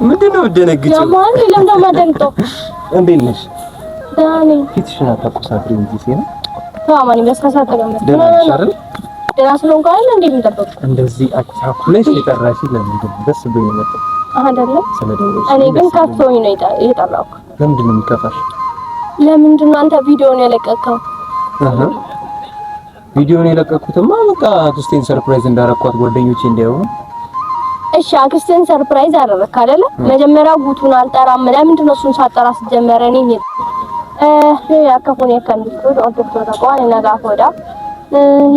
ምንድነው ደነግጬ ያማን ለምን ማደንጦ እንዴት ነሽ ዳኒ ፊትሽን አታቆሳትሪ እንጂ ሲና ታማኒ በስከሳት ተገመተ ደህና ስለሆንኩ አይደል እንዴ የምጠብቀው እንደዚህ አቻኩለሽ የጠራሽ ለምንድን ነው ደስ ብሎኝ መጣ አይደለም እኔ ግን ከፍቶኝ ነው የጠራሁት ለምንድን ነው የሚከፋሽ ለምንድን ነው አንተ ቪዲዮውን ያለቀቀው ቪዲዮውን የለቀኩትማ በቃ አክስቴን ሰርፕራይዝ እንዳረኳት ጓደኞቼ እንዲያዩ እሺ አክስቴን ሰርፕራይዝ አደረክ አይደለ መጀመሪያ ጉቱን አልጠራም ለምንድን ነው እሱን ሳጠራ ሲጀመረ እኔ ያከፉን የከንዱት ዶክተር ተቋን ነጋፎዳ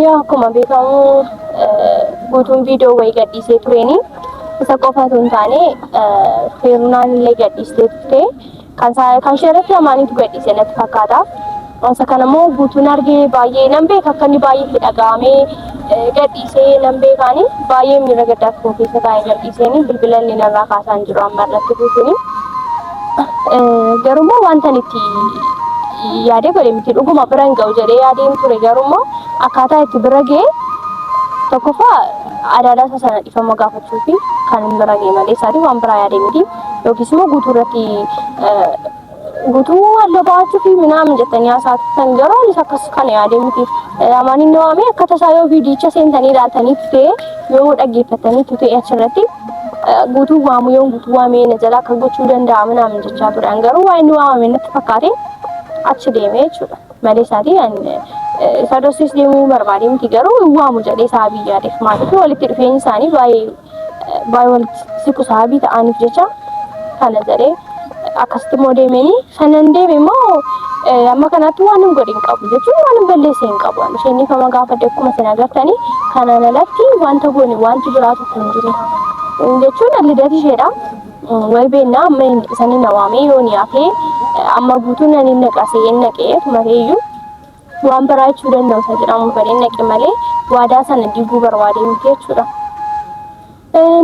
ያ ኮማ ቤታው ጉቱን ቪዲዮ ወይ ገዲሴ ትሬኒንግ ተቆፋቱን ታኔ ፌሩናን ለገዲሴ ትሬ ካንሸረት ለማኒት ገዲሴ ለተፈካታ አንሰከነሞ ጉቱን አርጌ ባዬ ነምቤ ከከኒ ባዬ ተዳጋሜ ገዲሴ ነምቤ ካኒ ባዬ የሚረገዳት ኮፊስ ታዬ ገዲሴኒ ብልብለን ለነራ ካሳን ጅሮ አመረተ ጉቱኒ ገሩሞ ዋንተንቲ yaade godhe miti dhuguma biran ga'u jedhee yaadeen ture garuu akkaataa itti bira ga'e tokkoffaa adaadhaa sana dhifama gaafachuu fi kan hin bira ga'e malee isaati waan biraa yaadee miti yookiis immoo guutuu irratti guutuu adda baachuu fi minaamin jettanii haasa'atan garuu anis akkas kana yaadee miti amaaniin ni waamee akka tasaa yoo viidiyicha seentanii ilaaltanii ta'e yoo dhaggeeffatanii ta'e achirratti guutuu waamu yoo guutuu waamee na jalaa akka gochuu danda'a minaamin jechaa ture garuu waan inni waamame natti fakkaate achi deemee jechuudha malee isaati sadosis deemuu barbaade miti garuu waamu jedhee saabii yaadeef maaliif walitti dhufeenyi isaanii baay'ee walitti siqu saabii ta'aniif jecha kana jedhee akkasitti immoo deemanii sanan deeme immoo amma kanatti waan hin godhin qabu jechuun waan hin balleesse hin qabu isheen kama gaafadde akkuma isin agartanii kanaan alatti wanta goone wanti biraatu hin jiru jechuun lidati isheedha way beena amma isanii nawaamee yooni afee amma guutuun ani naqasee naqee tumareeyyu waan baraachuu danda'u sajiramu baree naqe malee waadaa sana diguu barbaadee miti jechuudha.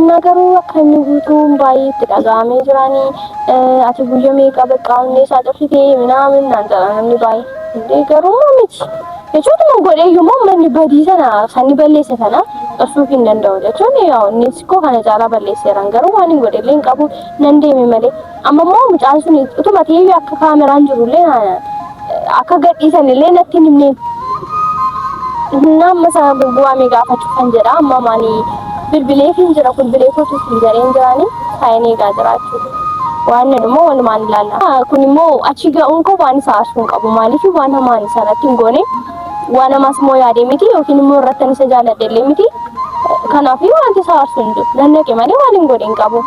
Nagaru akkanni guutuun baay'ee itti dhaga'amee jiranii ati guyyaa meeqa beekamne isaa cabsitee minaamin naan jedha namni baay'ee garuu miti jechuudha godheeyyuu moo manni badii sana sanni balleesse sana dhorsuuf hin danda'u jechuun yaa innis koo kana caalaa balleesseeran garuu waan hin godhellee hin qabu nan deeme malee amma immoo mucaan sun utuma ta'ee akka kaameraan jirullee akka gadhiisanillee natti hin himne nama sana gurguramee gaafachuu kan jedha amma maanii bilbilee fi jira bilbilee kootu fi jareen jiraanii saayinee eegaa jiraachuu waan dhummoo walumaan ilaalla kun immoo achi ga'uun koo waan isaa asuun qabu maaliif waan hamaan sanatti hin goone waan hamaas immoo yaadee miti yookiin immoo irrattan isa jaaladhellee miti kanaaf wanti isaa asuun jiru nannaqe malee waan hin godhe hin qabu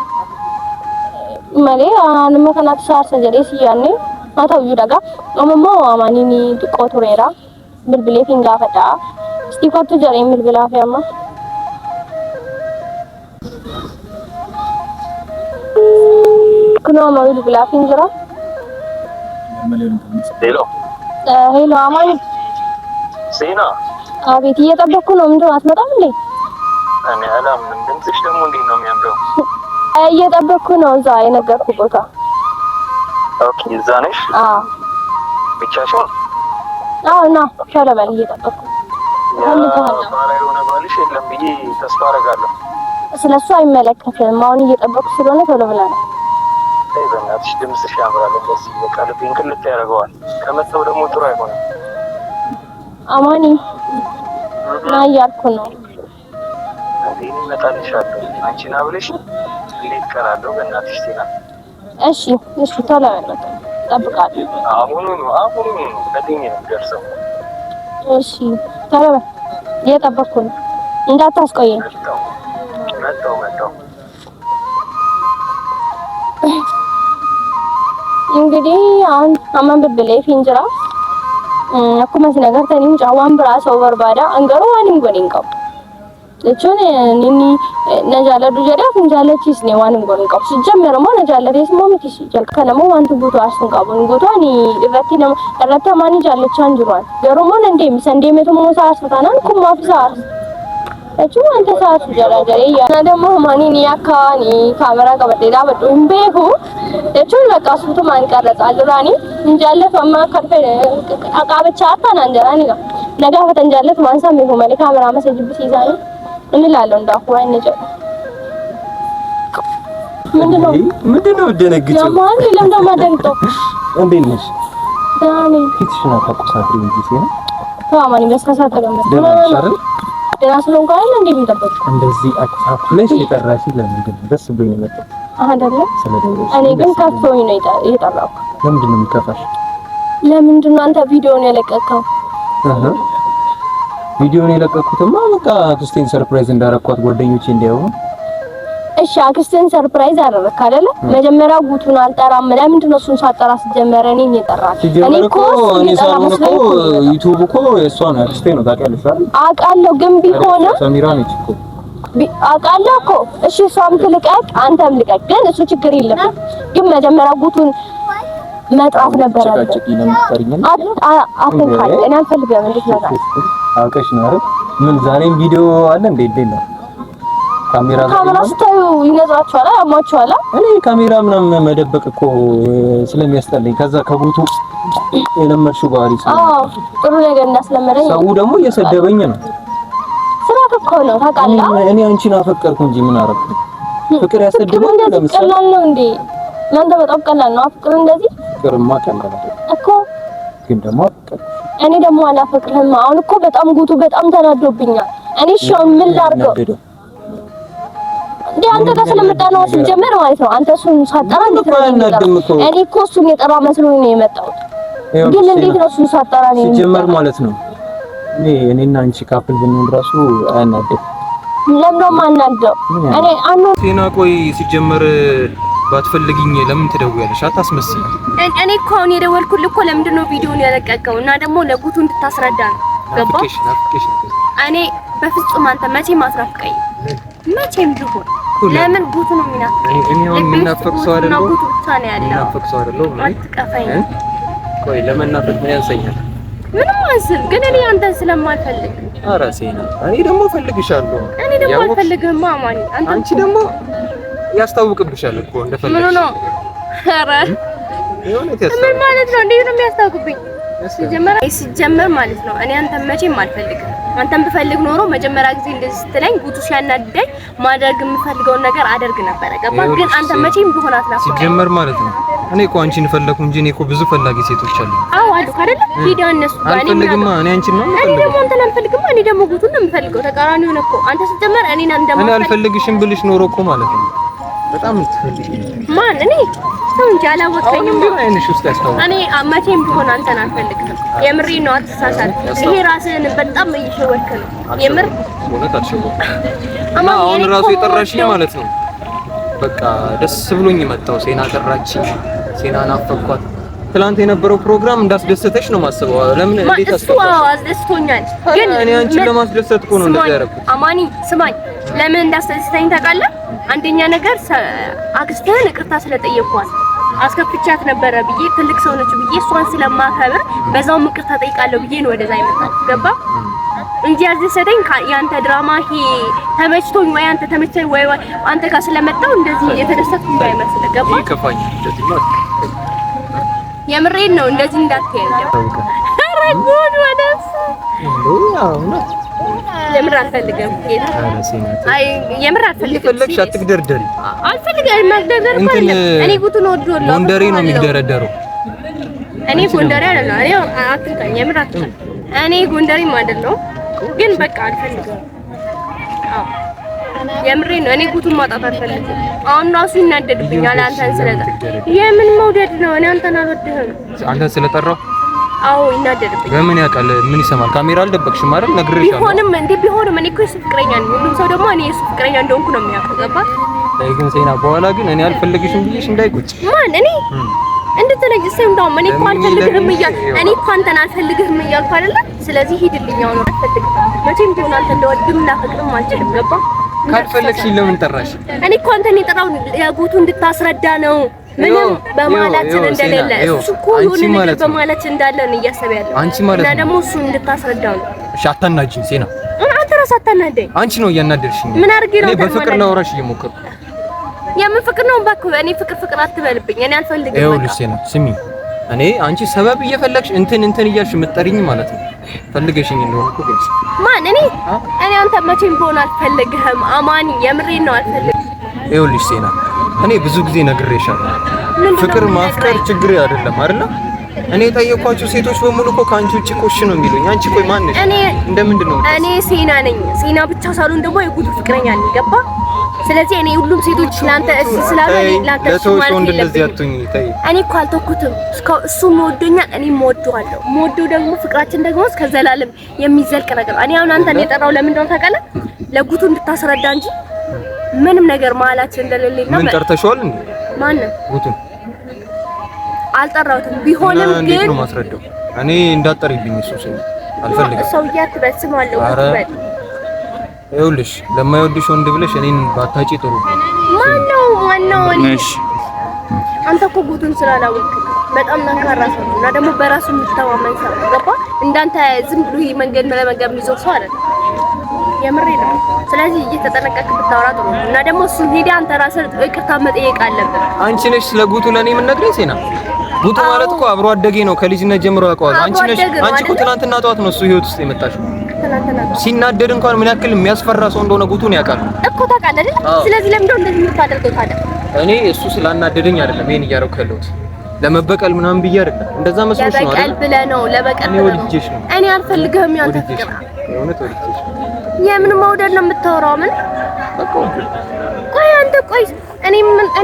malee nama kanaatti saarsa jedhee si yaanne haa ta'uyyuu dhagaa amma immoo amaaniin xiqqoo tureera bilbilee fi gaafadha istiikottu jareen bilbilaa fi amma kuno mau bilbilaa fi jira hello amaani Sina አቤት እየጠበቅኩ ነው ምንድን ነው አትመጣም እንዴ እኔ አላምንም ድምፅሽ ደግሞ እንዴት ነው የሚያምረው እየጠበቅኩ ነው እዛ የነገርኩህ ቦታ ኦኬ እዛ ነሽ ብቻሽን ና ቶሎ በል እየጠበቅኩ ባላ የሆነ ባልሽ የለም ብዬ ተስፋ አደርጋለሁ ስለሱ አይመለከትም አሁን እየጠበቅኩ ስለሆነ ቶሎ ብላ ነው በእናትሽ ድምፅሽ ያምራል እንደዚህ በቃ ልቤን ክልት ያደርገዋል ከመጣው ደግሞ ጥሩ አይሆንም አማኒ ና እያልኩ ነው እንዴ እመጣልሻለሁ አንቺን አብለሽ እንዴት ቀራለሁ በእናትሽ ጤና እሺ ቶሎ በል እጠብቃለሁ አሁኑ በደኝ ነው ደርሰው እሺ ቶሎ በል እየጠበቅኩ ነው እንዳታስቆየኝ መጣው እንግዲህ አሁን አማን ብብለይ ፊንጅራ akkuma isin agartanii mucaawwan biraa soo barbaada angaruu waan hin godhin qabu jechuun inni na jaalladhu jedhee hin jaallachiisne waan hin godhin qabu sijjammeera moo na jaallatees moo miti jalqaba moo wanti guutuu aarsuun qabu guutuu ani irratti amaanii jaallachaa hin jiru garuu moo nan deemisan deemetu moo isaa aarsa taanaan kun maaf isaa aarsa jechuun wanta isaa aarsu jedhee yaada dammoo amaanii ni akka ni kaameraa qabadhee dhaabadhu hin beeku jechuun bakka suutumaan qarraxaa jiraanii hin jaallatu amma akka qaabachaa taanaan jiraanii nagaafatan jaallatu waan sammeefu malee kaameraa masa jibbisiisaanii inni ilaaluu hundaafu waan inni jedhu ምንድነው ደነግጬ ያማን ለምን ማደንጠው እንዴት ነሽ ዳኒ ፊትሽን አታቁሳት እንጂ ሲሆን አማን ለስካሳተ ገመት ደራስለው እንኳን እንዴ የሚጠበቅ እንደዚህ አታኩለሽ የጠራሽ ለምንድን ነው ደስ ብሎኝ ነው አይደለ እኔ ግን ካፍቶኝ ነው የጠራው ለምንድን ነው የሚከፋሽ ለምንድን ነው አንተ ቪዲዮውን ያለቀቀው ቪዲዮውን የለቀኩትማ በቃ አክስቴን ሰርፕራይዝ እንዳረኳት ጓደኞቼ እንዲያው እሺ አክስቴን ሰርፕራይዝ አደረክ አይደለ መጀመሪያ ጉቱን አልጠራም ለምንድን ነው እሱን ሳጠራ ሲጀመረ እኔ እየጠራች እኔ እኮ ዩቲዩብ እኮ የእሷ ነው አክስቴ ነው ታውቂያለሽ አይደል አውቃለሁ ግን ቢሆን ሰሚራ ነች እኮ አውቃለሁ እኮ እሺ እሷም ትልቀቅ አንተም ልቀቅ ግን እሱ ችግር የለም ግን መጀመሪያ ጉቱን መጥራት ነበር አትንካል እኔ አልፈልግም እንድትመጣ አውቀሽ ነው አይደል ምን ዛሬም ቪዲዮ አለ እንዴ ነው ካሜራ ስታዩ ይነግራችኋል አማችኋል እኔ ካሜራ ምናምን መደበቅ እኮ ስለሚያስጠላኝ ከዛ ከቦቱ የለመድሽው ባህሪ ጥሩ ነገር እንዳስለመደኝ ሰው ደግሞ እየሰደበኝ ነው ስራ እኮ ነው ታውቃለህ እኔ አንቺን አፈቀርኩ እንጂ ምን አደረኩ ፍቅር ያሰድባል ለምሳሌ ቀላል ነው እንዴ ለአንተ በጣም ቀላል ነው ፍቅር እንደዚህ ፍቅርማ ቀላል እኮ ግን ደግሞ ፍቅር እኔ ደግሞ አላፈቅርህም አሁን እኮ በጣም ጉቱ በጣም ተናዶብኛል እኔ ሻውን ምን ላድርገው እንዴ አንተ ጋር ስለመጣ ነው ሲጀመር ማለት ነው አንተ እሱን ሳጠራ እንዴት ነው እኔ እኮ እሱን የጠራ መስሎኝ ነው የመጣሁት ግን እንዴት ነው እሱን ሳጠራ ነው ሲጀመር ማለት ነው እኔና አንቺ ካፕል ብንሆን ራሱ አያናድም ለምን ነው ማናደው እኔ አኑ ቴና ቆይ ሲጀመር ባትፈልጊኝ ለምን ትደውያለሽ አታስመስይ እኔ እኮ አሁን የደወልኩልህ እኮ ለምንድን ነው ቪዲዮውን ያለቀቀው እና ደግሞ ለጉቱ እንድታስረዳ ነው ገባህ እኔ በፍጹም አንተ መቼም አትናፍቀኝ መቼም ቢሆን ለምን ጉቱ ነው የሚናፍቀኝ እኔ አሁን የሚናፍቅ ሰው አይደለም ጉቱ ብቻ ነው ያለው የሚናፍቅ ሰው አይደለም አትቀፈኝ ቆይ ለመናፍቅ ምን ያንሰኛል ምንም አንስል ግን እኔ አንተን ስለማልፈልግ ኧረ ሴና እኔ ደግሞ ፈልግሻለሁ እኔ ደግሞ አልፈልግህም ማማኒ አንቺ ደግሞ ያስታውቅብሻል እኮ እንደፈለግሽ ምን ነው ኧረ ምን ማለት ነው እንዴት ነው የሚያስታውቅብኝ ሲጀመር ማለት ነው እኔ አንተን መቼም አልፈልግም አንተን ብፈልግ ኖሮ መጀመሪያ ጊዜ እንደዚህ ስትለኝ ጉቱ ሲያናድደኝ ማድረግ የምፈልገውን ነገር አደርግ ነበር ገባህ ግን አንተ መቼም ቢሆን አትናፍቀኝ ሲጀመር ማለት ነው እኔ እኮ አንቺን ፈለኩ እንጂ እኔ እኮ ብዙ ፈላጊ ሴቶች አሉ አዎ አሉ አይደል ቪዲዮ እነሱ ጋር አልፈልግም እኔ አንቺን ነው እኔ ደግሞ አንተን አልፈልግም እኔ ደግሞ ጉቱን ነው የምፈልገው ተቃራኒው ነው እኮ አንተ ሲጀመር እኔ አልፈልግሽም ብልሽ ኖሮ እኮ ማለት ነው በጣም ትፈልጊ ማን እኔ ሰው እንጂ አላወቀኝም አይንሽ ውስጥ ያስታውቃል እኔ መቼም ቢሆን አንተን አልፈልግም የምሬ ነው አትሳሳት ይሄ ራስህን በጣም እየሸወድክ ነው የምር እውነት አልሸወድኩም እና አሁን ራሱ የጠራሽኝ ማለት ነው በቃ ደስ ብሎኝ መጣሁ ሴና ጠራችኝ ሴና ናፈቅኳት ትላንት የነበረው ፕሮግራም እንዳስደሰተሽ ነው ማስበው ለምን እንዴት አስደሰተሽ አስደስቶኛል ግን እኔ አንቺን ለማስደሰት እኮ ነው እንደዚህ ያደረኩት አማኒ ስማኝ ለምን እንዳስደሰተኝ ታውቃለህ አንደኛ ነገር አክስትህን ይቅርታ ስለጠየቅኳት አስከፍቻት ነበረ ብዬ ትልቅ ሰው ነች ብዬ እሷን ስለማከብር በዛው ይቅርታ ጠይቃለሁ ብዬ ነው ወደዛ ይመጣው ገባ እንጂ ያስደሰተኝ ያንተ ድራማ ይሄ ተመችቶኝ ወይ አንተ ተመችቶኝ ወይ አንተ ጋር ስለመጣው እንደዚህ የተደሰትኩ እንዳይመስል ገባ ይከፋኝ እንደዚህ ነው የምሬን ነው እንደዚህ እንዳትሄድ ኧረ ጉድ ወደስ የምር አልፈልግም ጌታ አይ የምር አልፈልግም ፈለግሽ አትግደርደሪ አልፈልግም ማግደርደር ማለት እኔ ጉቱን ወድዶላ ጎንደሬ ነው የሚደረደረው እኔ ጎንደሬ አይደለም እኔ አትልካኝ የምር አትልካኝ እኔ ጎንደሬም አይደለም ግን በቃ አልፈልግም አዎ የምሬ ነው እኔ ጉቱን ማጣት አልፈልግም አሁን ራሱ ይናደድብኛል አንተን ስለዛ የምን መውደድ ነው እኔ አንተን አልወድህም አንተን ስለጠራው አዎ ይናደድብኛል በምን ያውቃል ምን ይሰማል ካሜራ አልደበቅሽም አይደል ነግሬሻለሁ ቢሆንም እኔ እኮ የሱ ፍቅረኛ ነኝ ሁሉም ሰው ደግሞ እኔ የሱ ፍቅረኛ እንደሆንኩ ነው የሚያውቀው ገባህ ግን ሴና በኋላ ግን እኔ አልፈልግሽም ብዬሽ እንዳይቆጭ ማን እኔ እንድትለኝ ሰው እንደውም እኔ እኮ አልፈልግህም እኔ እኮ አንተን አልፈልግህም እያልኩ አይደለ ስለዚህ ሂድልኝ አሁን አልፈልግህም መቼም ቢሆን አንተ እንደወድም ላፈቅርም አልችልም ገባህ ካልፈለግሽኝ ለምን ጠራሽ እኔ እኮ አንተን የጠራው የጉቱ እንድታስረዳ ነው ምንም በማላችን እንደሌለ እሱ እኮ የሆነ ነገር በማላችን እንዳለ ነው እያሰበ ያለው አንቺ ማለት እና ደግሞ እሱ እንድታስረዳ ነው እሺ አታናጂኝ ሴና አንተ ራስህ አታናደኝ አንቺ ነው እያናደርሽኝ ምን አድርጌ ነው እኔ በፍቅር ላወራሽ እየሞከርኩ የምን ፍቅር ነው እባክህ እኔ ፍቅር አትበልብኝ እኔ አልፈልግም ይኸውልሽ ሴና ስሚ እኔ አንቺ ሰበብ እየፈለግሽ እንትን እያልሽ የምትጠሪኝ ማለት ነው ፈልገሽኝ እንደሆነ እኮ ግልጽ ማን እኔ አንተ መቼም ቢሆን አልፈልግህም አማኒ የምሬን ነው አልፈልግም ይኸውልሽ ሴና እኔ ብዙ ጊዜ ነግሬሻለሁ። ፍቅር ማፍቀር ችግር አይደለም አይደል? እኔ የጠየኳቸው ሴቶች በሙሉ እኮ ከአንቺ ውጪ ኮሽ ነው የሚሉኝ። አንቺ ቆይ ማን ነሽ? እንደምንድን ነው? እኔ ሴና ነኝ። ሴና ብቻ ሳልሆን ደግሞ የጉቱ ፍቅረኛ ነኝ። ገባ? ስለዚህ እኔ ሁሉም ሴቶች ስላንተ ስላለ ላንተ ለተወሽ ወንድ እንደዚህ አትሁኝ። ተይ እኔ እኮ አልተኩትም። እሱ ወዶኛል፣ እኔም ወደዋለሁ። ወደው ደግሞ ፍቅራችን ደግሞ እስከ ዘላለም የሚዘልቅ ነገር። እኔ አሁን አንተን የጠራው ለምን እንደሆነ ታውቃለህ? ለጉቱ እንድታስረዳ እንጂ ምንም ነገር መሀላችን እንደሌለና ምን ጠርተሽዋል እንዴ? ማንን? ጉቱን አልጠራሁትም። ቢሆንም ግን እንዴት ነው ማስረዳው? እኔ እንዳትጠሪብኝ እሱ ሰው አልፈልግም። ሰውዬ አትበስማለሁ። ይኸውልሽ ለማይወድሽ ወንድ ብለሽ እኔን ባታጪ ጥሩ። ማነው? እሺ አንተ እኮ ጉቱን ስላላወቅክ በጣም ጠንካራ ሰው እና ደግሞ በራሱ የሚተማመን ሰው ገባ? እንዳንተ ዝም ብሎ መንገድ ለመንገድ የሚዞር ሰው አይደለም። የምሬ ነው። ስለዚህ እየተጠነቀቅክ ብታወራ ጥሩ ነው። እና ደግሞ እሱ ሄደ አንተ ራስህ ይቅርታ መጠየቅ አለብህ። አንቺ ነሽ ስለ ጉቱ ለኔ የምትነግረኝ ሴና? ጉቱ ማለት እኮ አብሮ አደጌ ነው፣ ከልጅነት ጀምሮ ያውቀዋል። አንቺ እኮ ትናንትና ጠዋት ነው እሱ ህይወት ውስጥ የመጣሽው። ሲናደድ እንኳን ምን ያክል የሚያስፈራ ሰው እንደሆነ ጉቱን ያውቃል እኮ ታውቃለህ አይደል? ስለዚህ ለምን እንደው እንደዚህ የምታደርገው ታዲያ? እኔ እሱ ስላናደደኝ አይደለም ይሄን እያደረኩ ያለሁት፣ ለመበቀል ምናምን ብዬ አይደለም። እንደዛ መስሎሽ ነው አይደል? ለበቀል ብለህ ነው፣ ለበቀል ብለህ ነው። እኔ አልፈልግህም። ያንተ ፍቅር የእውነት ወድጄሽ። የምን መውደድ ነው የምታወራው? ምን ቆይ አንተ ቆይ እኔ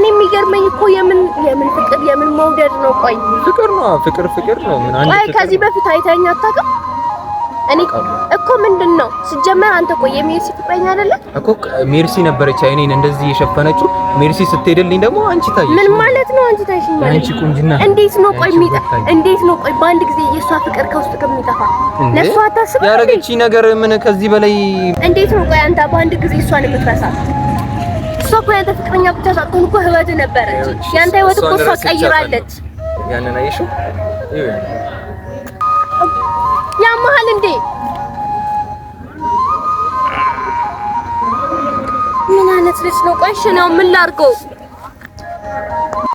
የሚገርመኝ እኮ የምን ፍቅር የምን መውደድ ነው? ቆይ ፍቅር ነው ምን አንተ ቆይ ከዚህ በፊት አይተኸኝ አታውቅም? እኔ እኮ ምንድን ነው ሲጀመር አንተ ቆይ የሜርሲ ፍቅረኛ አይደለ እኮ? ሜርሲ ነበረች አይኔን እንደዚህ የሸፈነችው። ሜርሲ ስትሄድልኝ ደግሞ አንቺ ታይሽ። ምን ማለት ነው አንቺ ታይሽ ማለት? አንቺ ቁንጅና እንዴት ነው ቆይ እንዴት ነው ቆይ በአንድ ጊዜ የሷ ፍቅር ከውስጥ ከሚጠፋ ለሷ አታስብ? ያረገችኝ ነገር ምን ከዚህ በላይ እንዴት ነው ቆይ አንተ በአንድ ጊዜ እሷን የምትረሳት? እሷ እኮ ያንተ ፍቅረኛ ብቻ ሳትሆን እኮ ህይወት ነበረች። ያንተ ህይወት እኮ እሷ ቀይራለች። ያንን አይሽው ያማሃል እንዴ? ምን አይነት ልጅ ነው? ቆይ እሺ ነው ምን ላድርገው?